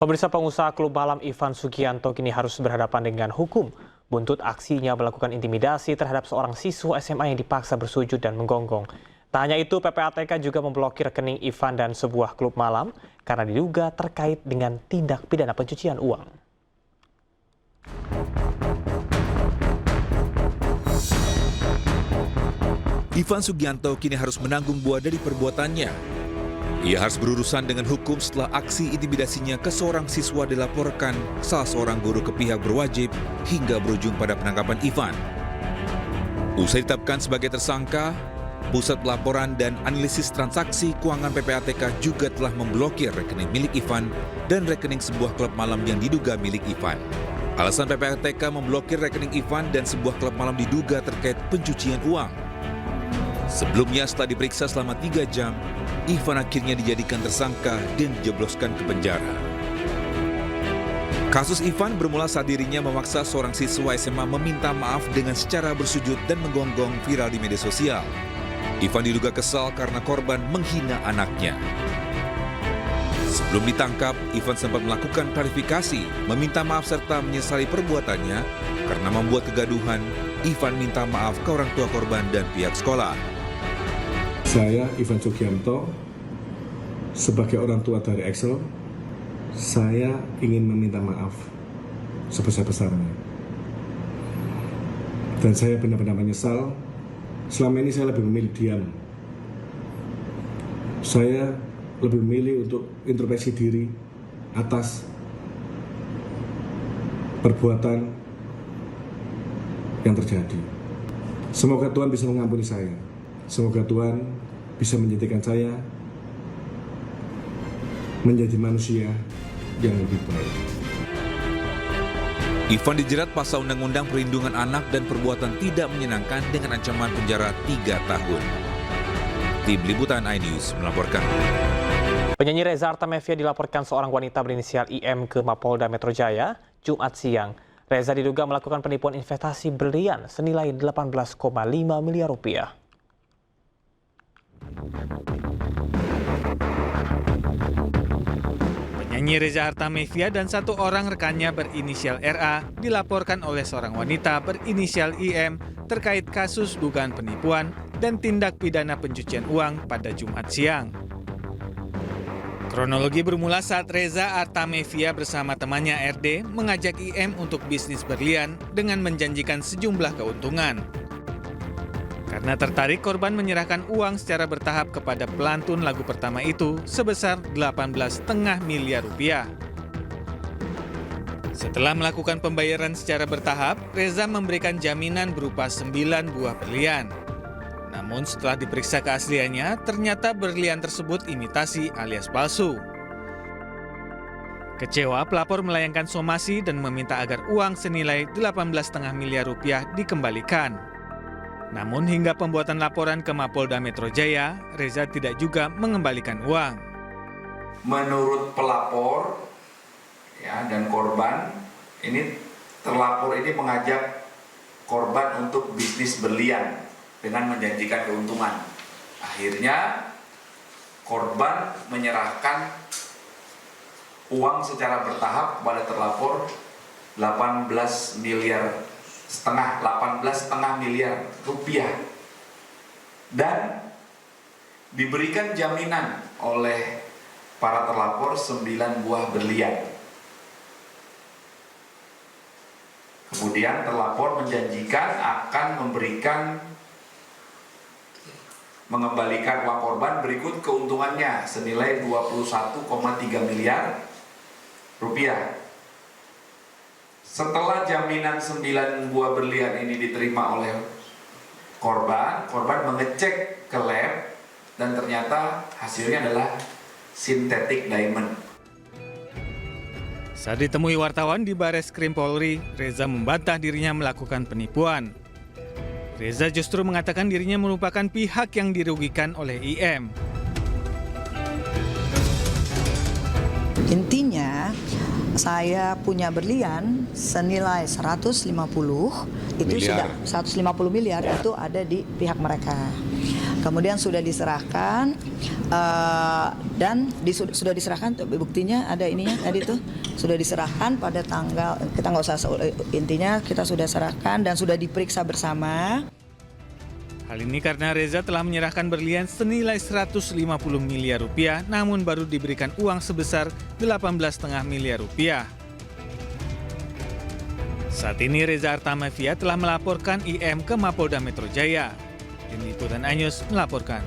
Pemirsa, pengusaha klub malam Ivan Sugianto kini harus berhadapan dengan hukum. Buntut aksinya melakukan intimidasi terhadap seorang siswa SMA yang dipaksa bersujud dan menggonggong. Tak hanya itu, PPATK juga memblokir rekening Ivan dan sebuah klub malam karena diduga terkait dengan tindak pidana pencucian uang. Ivan Sugianto kini harus menanggung buah dari perbuatannya. Ia harus berurusan dengan hukum setelah aksi intimidasinya ke seorang siswa dilaporkan salah seorang guru ke pihak berwajib hingga berujung pada penangkapan Ivan. Usai ditetapkan sebagai tersangka, Pusat Pelaporan dan Analisis Transaksi Keuangan PPATK juga telah memblokir rekening milik Ivan dan rekening sebuah klub malam yang diduga milik Ivan. Alasan PPATK memblokir rekening Ivan dan sebuah klub malam diduga terkait pencucian uang. Sebelumnya setelah diperiksa selama 3 jam, Ivan akhirnya dijadikan tersangka dan dijebloskan ke penjara. Kasus Ivan bermula saat dirinya memaksa seorang siswa SMA meminta maaf dengan secara bersujud dan menggonggong viral di media sosial. Ivan diduga kesal karena korban menghina anaknya. Sebelum ditangkap, Ivan sempat melakukan klarifikasi, meminta maaf serta menyesali perbuatannya karena membuat kegaduhan. Ivan minta maaf ke orang tua korban dan pihak sekolah. Saya, Ivan Sugianto, sebagai orang tua dari Excel, saya ingin meminta maaf sebesar-besarnya. Dan saya benar-benar menyesal, selama ini saya lebih memilih diam. Saya lebih memilih untuk introspeksi diri atas perbuatan yang terjadi. Semoga Tuhan bisa mengampuni saya. Semoga Tuhan bisa menjadikan saya menjadi manusia yang lebih baik. Ivan dijerat pasal Undang-Undang Perlindungan Anak dan perbuatan tidak menyenangkan dengan ancaman penjara 3 tahun. Tim Liputan iNews melaporkan. Penyanyi Reza Artamevia dilaporkan seorang wanita berinisial IM ke Mapolda Metro Jaya Jumat siang. Reza diduga melakukan penipuan investasi berlian senilai 18,5 miliar rupiah. Penyanyi Reza Artamevia dan satu orang rekannya berinisial RA dilaporkan oleh seorang wanita berinisial IM terkait kasus dugaan penipuan dan tindak pidana pencucian uang pada Jumat siang. Kronologi bermula saat Reza Artamevia bersama temannya RD mengajak IM untuk bisnis berlian dengan menjanjikan sejumlah keuntungan. Karena tertarik, korban menyerahkan uang secara bertahap kepada pelantun lagu pertama itu sebesar 18,5 miliar rupiah. Setelah melakukan pembayaran secara bertahap, Reza memberikan jaminan berupa 9 buah berlian. Namun setelah diperiksa keasliannya, ternyata berlian tersebut imitasi alias palsu. Kecewa, pelapor melayangkan somasi dan meminta agar uang senilai 18,5 miliar rupiah dikembalikan. Namun hingga pembuatan laporan ke Mapolda Metro Jaya, Reza tidak juga mengembalikan uang. Menurut pelapor dan korban, terlapor ini mengajak korban untuk bisnis berlian dengan menjanjikan keuntungan. Akhirnya korban menyerahkan uang secara bertahap kepada terlapor 18,5 miliar rupiah dan diberikan jaminan oleh para terlapor 9 buah berlian. Kemudian terlapor menjanjikan akan mengembalikan uang korban berikut keuntungannya senilai 21,3 miliar rupiah. Setelah jaminan 9 buah berlian ini diterima oleh korban mengecek ke lab dan ternyata hasilnya adalah sintetik diamond. Saat ditemui wartawan di Bareskrim Polri, Reza membantah dirinya melakukan penipuan. Reza justru mengatakan dirinya merupakan pihak yang dirugikan oleh IM. Intinya, saya punya berlian senilai 150 miliar itu ada di pihak mereka. Kemudian sudah diserahkan dan sudah diserahkan. Buktinya ada ininya tadi tuh sudah diserahkan pada tanggal, kita nggak usah intinya kita sudah serahkan dan sudah diperiksa bersama. Hal ini karena Reza telah menyerahkan berlian senilai 150 miliar rupiah, namun baru diberikan uang sebesar 18,5 miliar rupiah. Saat ini Reza Artamevia telah melaporkan IM ke Mapolda Metro Jaya. Tim Liputan Anyus melaporkan.